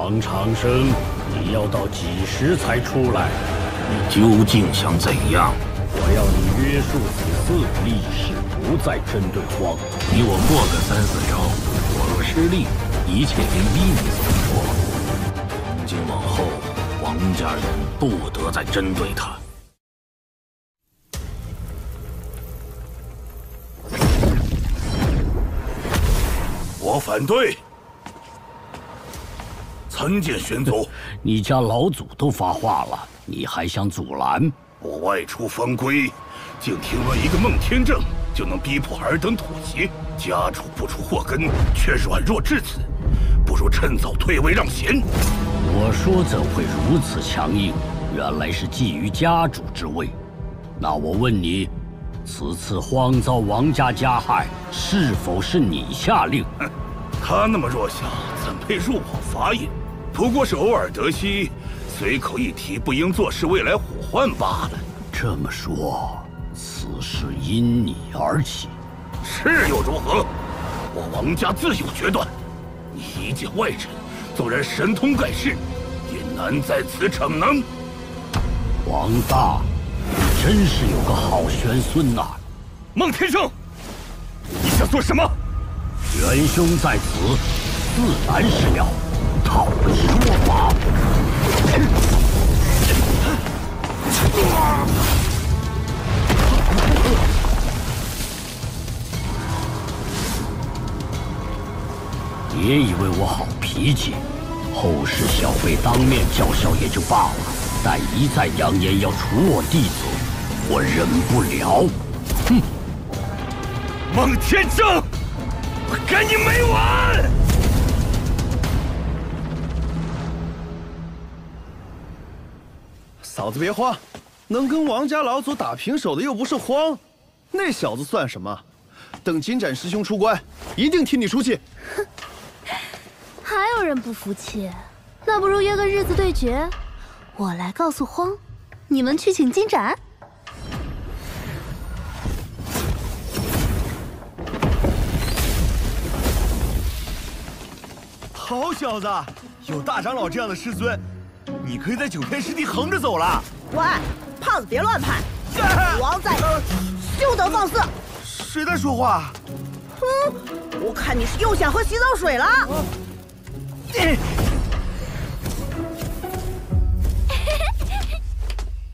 王长生，你要到几时才出来？你究竟想怎样？我要你约束此嗣，立誓不再针对荒。你我过个3、4招，我若失利，一切便依你所说。从今往后，王家人不得再针对他。我反对。参见玄祖。你家老祖都发话了，你还想阻拦？我外出方归，竟听闻一个孟天正就能逼迫尔等妥协，家主不出祸根，却软弱至此，不如趁早退位让贤。我说怎会如此强硬？原来是觊觎家主之位。那我问你，此次荒遭王家加害，是否是你下令？哼，他那么弱小，怎配入我法眼？不过是偶尔得悉，随口一提，不应坐视未来祸患罢了。这么说，此事因你而起，是又如何？我王家自有决断。你一介外人，纵然神通盖世，也难在此逞能。王大，你真是有个好玄孙呐！孟天胜，你想做什么？元凶在此，自然是要讨之若法。别以为我好脾气，后世小辈当面叫嚣也就罢了，但一再扬言要除我弟子，我忍不了。哼！孟天正，我跟你没完！嫂子别慌，能跟王家老祖打平手的又不是荒，那小子算什么？等金展师兄出关，一定替你出气。哼，还有人不服气？那不如约个日子对决，我来告诉荒，你们去请金展。好小子，有大长老这样的师尊，你可以在9片师地横着走了。喂，胖子别乱拍，王在，休得放肆！谁在说话？哼，我看你是又想喝洗澡水了。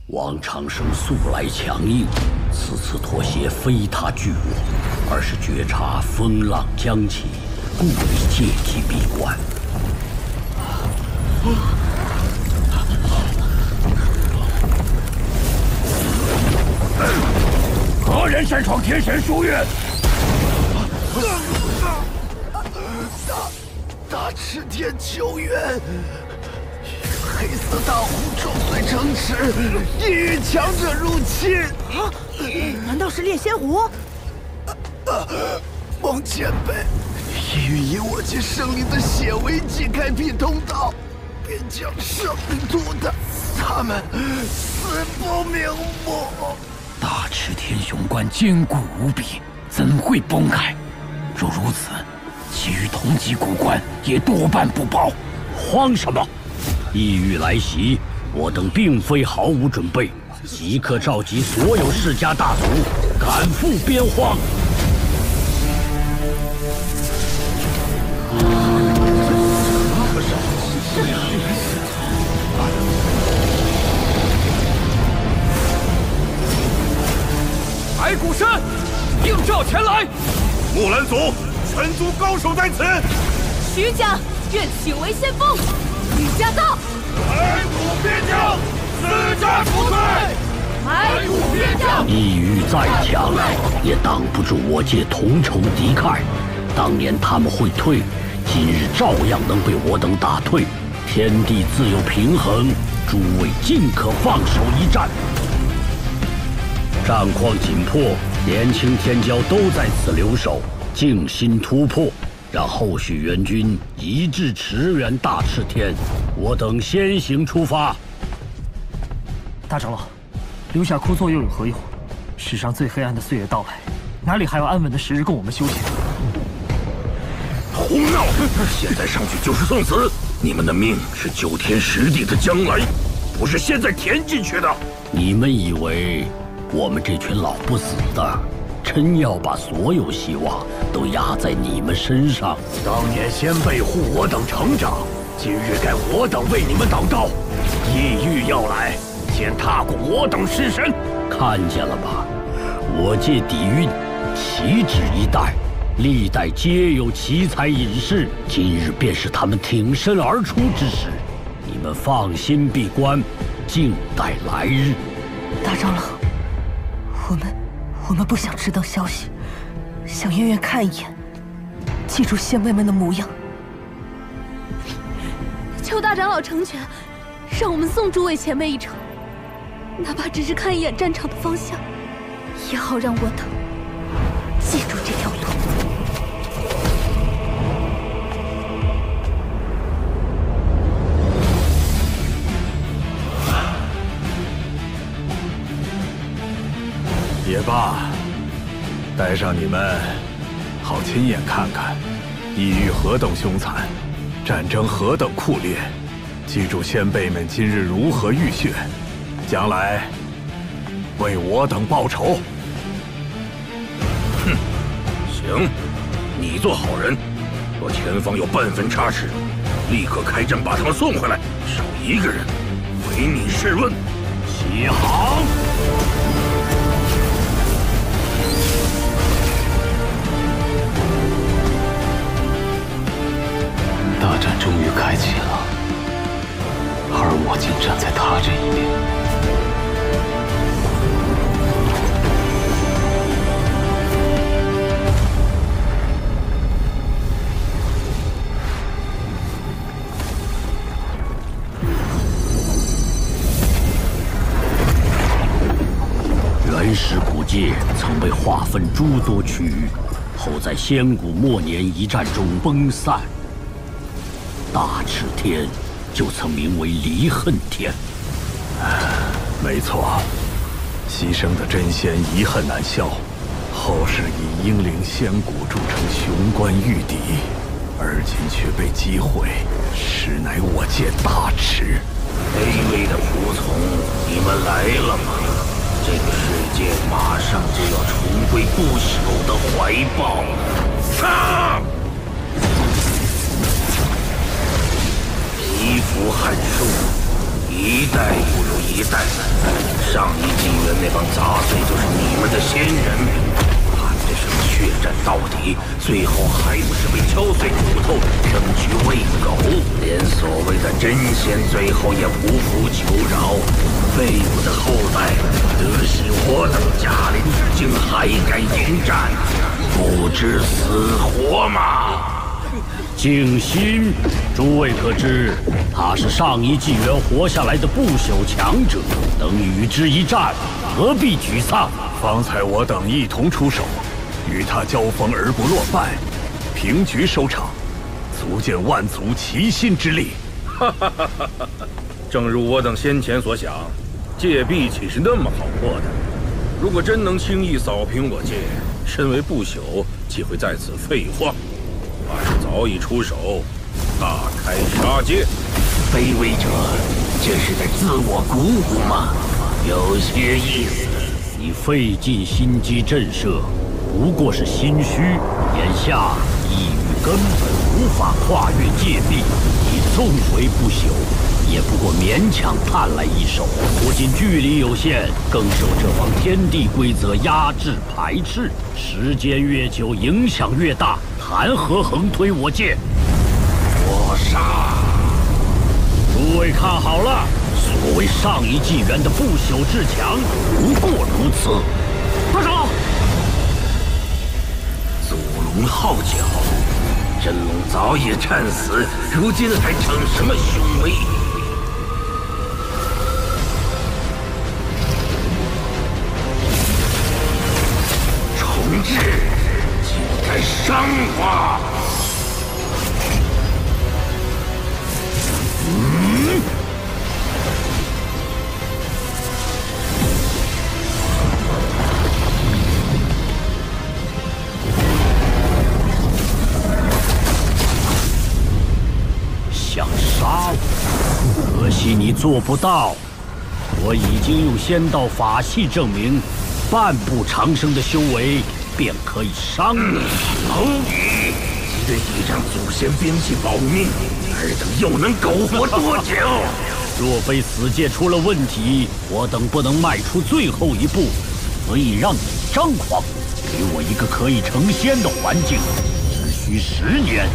王长生素来强硬，此次妥协非他惧我，而是觉察风浪将起，故意借机闭关。何人擅闯天神书院？大赤天秋渊，黑色大虎撞碎城池，意欲强者入侵。啊？难道是猎仙狐？孟前辈，意欲以我及生灵的血为祭开辟通道，便将生灵屠打，他们死不瞑目。大赤天雄关坚固无比，怎会崩开？若如此，其余同级古关也多半不保。慌什么？异域来袭，我等并非毫无准备，即刻召集所有世家大族，赶赴边荒。白骨山，应召前来。木兰族，全族高手在此。徐家愿请为先锋。吕家到。白骨边疆，四战不退。白骨边疆。异域再强，也挡不住我界同仇敌忾。当年他们会退，今日照样能被我等打退。天地自有平衡，诸位尽可放手一战。战况紧迫，年轻天骄都在此留守，静心突破，让后续援军一致驰援大赤天。我等先行出发。大长老，留下枯坐又有何用？世上最黑暗的岁月到来，哪里还有安稳的时日供我们休息？胡闹！现在上去就是送死！你们的命是9天10地的将来，不是现在填进去的。你们以为我们这群老不死的，真要把所有希望都压在你们身上？当年先辈护我等成长，今日该我等为你们祷告。异域要来，先踏过我等尸身。看见了吧？我界底蕴，岂止一代，历代皆有奇才隐士。今日便是他们挺身而出之时。你们放心闭关，静待来日。大长老，我们不想知道消息，想远远看一眼，记住先辈们的模样。求大长老成全，让我们送诸位前辈一程，哪怕只是看一眼战场的方向，也好让我等记住这条路。也罢，带上你们，好亲眼看看异域何等凶残，战争何等酷烈。记住先辈们今日如何浴血，将来为我等报仇。哼，行，你做好人，若前方有半分差池，立刻开阵把他们送回来，少一个人，唯你是论。起航！大战终于开启了，而我竟站在他这一边。原始古界曾被划分诸多区域，后在仙古末年一战中崩散。大赤天就曾名为离恨天。没错，牺牲的真仙遗恨难消，后世以英灵仙骨铸成雄关御敌，而今却被击毁，实乃我界大耻。卑微的仆从，你们来了吗？这个世界马上就要重归不朽的怀抱。上！蚍蜉撼树，一代不如一代。上一纪元那帮杂碎就是你们的先人，喊着什么血战到底，最后还不是被敲碎骨头，扔去喂狗？连所谓的真仙，最后也匍匐求饶。废物的后代，得悉我等嘉陵之境，还敢迎战，不知死活吗？静心，诸位可知，他是上一纪元活下来的不朽强者，等与之一战，何必沮丧？方才我等一同出手，与他交锋而不落败，平局收场，足见万族齐心之力。哈哈哈哈哈！正如我等先前所想，界壁岂是那么好破的？如果真能轻易扫平我界，身为不朽，岂会在此废荒？怕是早已出手，大开杀戒。卑微者，这是在自我鼓舞吗？有些意思。你费尽心机震慑，不过是心虚。眼下异域根本无法跨越界壁，你纵为不朽，也不过勉强探来一手。不仅距离有限，更受这方天地规则压制排斥。时间越久，影响越大，谈何横推我界？我杀！诸位看好了，所谓上一纪元的不朽至强，不过如此。大长老，祖龙号角，真龙早已战死，如今还逞什么雄威？重置，竟敢伤我！想惜你做不到。我已经用仙道法系证明，半步长生的修为便可以伤你。蝼蚁，愿意让祖先边际保命，尔等又能苟活多久？若非死界出了问题，我等不能迈出最后一步，所以让你张狂，给我一个可以成仙的环境，只需10年，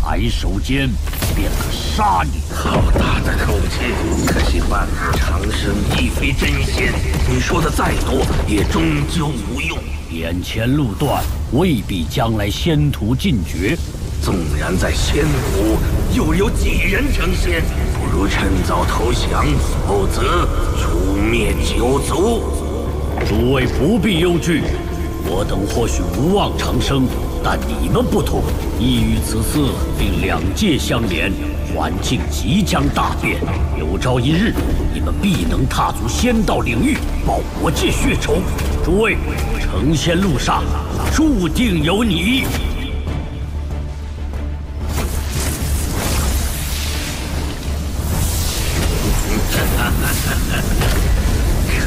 抬手间便可杀你。好大的口气！可惜半步长生亦非真仙，你说的再多也终究无用。眼前路断，未必将来仙途尽绝。纵然在仙途，又有几人成仙？不如趁早投降，否则诛灭九族。诸位不必忧惧，我等或许无望长生，但你们不同，意欲此次令2界相连，环境即将大变。有朝一日，你们必能踏足仙道领域，报我界血仇。诸位，成仙路上注定有你。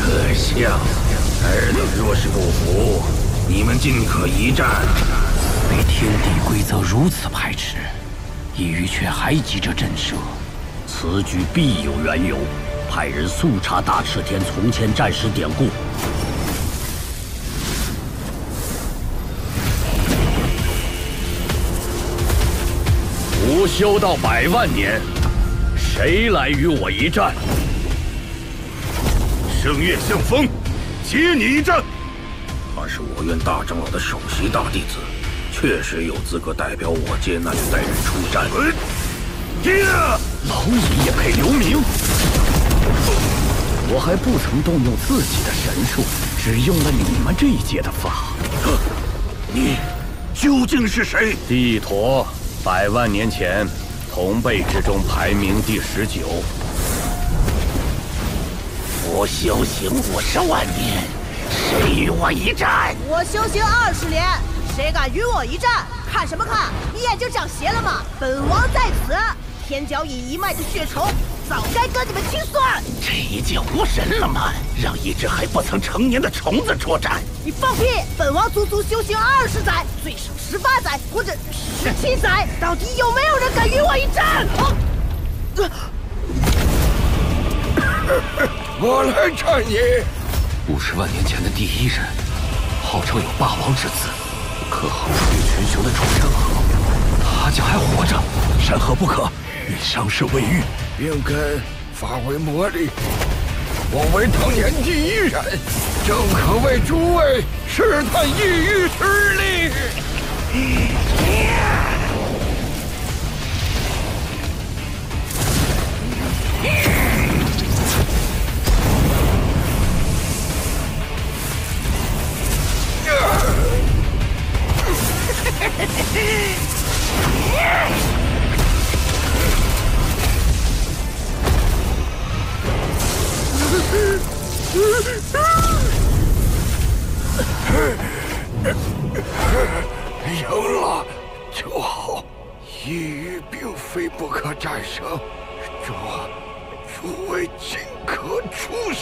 可笑！尔等若是不服，你们尽可一战。被天地规则如此排斥，一隅却还急着震慑，此举必有缘由。派人速查大赤天从前战史典故。吾修道100万年，谁来与我一战？圣月相逢，接你一战。他是我院大长老的首席大弟子，确实有资格代表我界那一代人出战。老野也配留名？我还不曾动用自己的神术，只用了你们这一界的法。你究竟是谁？帝陀，100万年前，同辈之中排名第19。我修行50万年，谁与我一战？我修行20年，谁敢与我一战？看什么看？你眼睛长斜了吗？本王在此，天角以一脉的血仇，早该跟你们清算。这一界无神了吗？让一只还不曾成年的虫子出战？你放屁！本王足足修行20载，最少18载或者17载，到底有没有人敢与我一战？我来战你！50万年前的第一人，号称有霸王之姿，可好出于群雄的楚山河，他竟还活着，山河不可！你伤势未愈，应该发为魔力。我为当年第一人，正可为诸位试探异域之力。赢了就好，异域并非不可战胜，诸位尽可出手。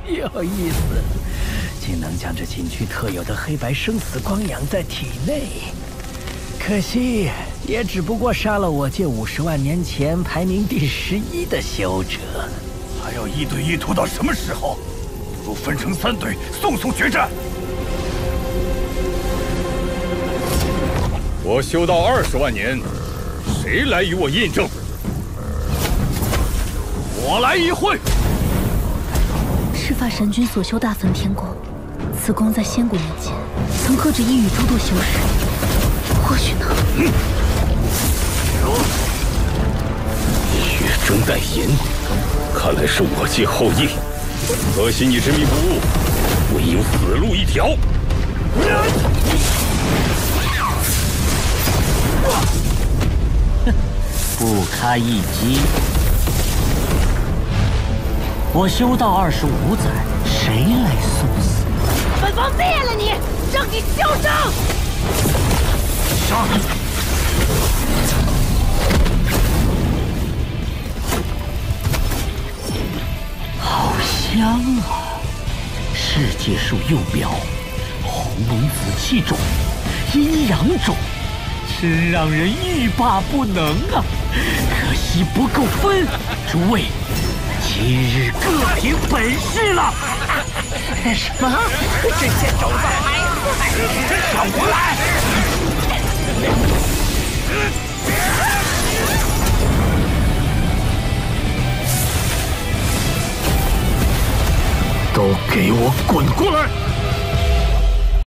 有意思，竟能将这禁区特有的黑白生死光养在体内。可惜，也只不过杀了我界50万年前排名第11的修者。还要1对1拖到什么时候？不如分成3队，速速决战！我修道20万年，谁来与我印证？我来一会。赤发神君所修大焚天功，此功在仙古年间曾克制一羽诸多修士，或许呢？血中带银，看来是我界后裔。可惜你执迷不悟，唯有死路一条。不堪一击。我修道25载，谁来送死？本王灭了你，让你嚣张！杀！解数幼苗，鸿蒙紫气种，阴阳种，真让人欲罢不能啊！可惜不够分，诸位，今日各凭本事了。什么？这些种子还在？少胡来！都给我滚过来！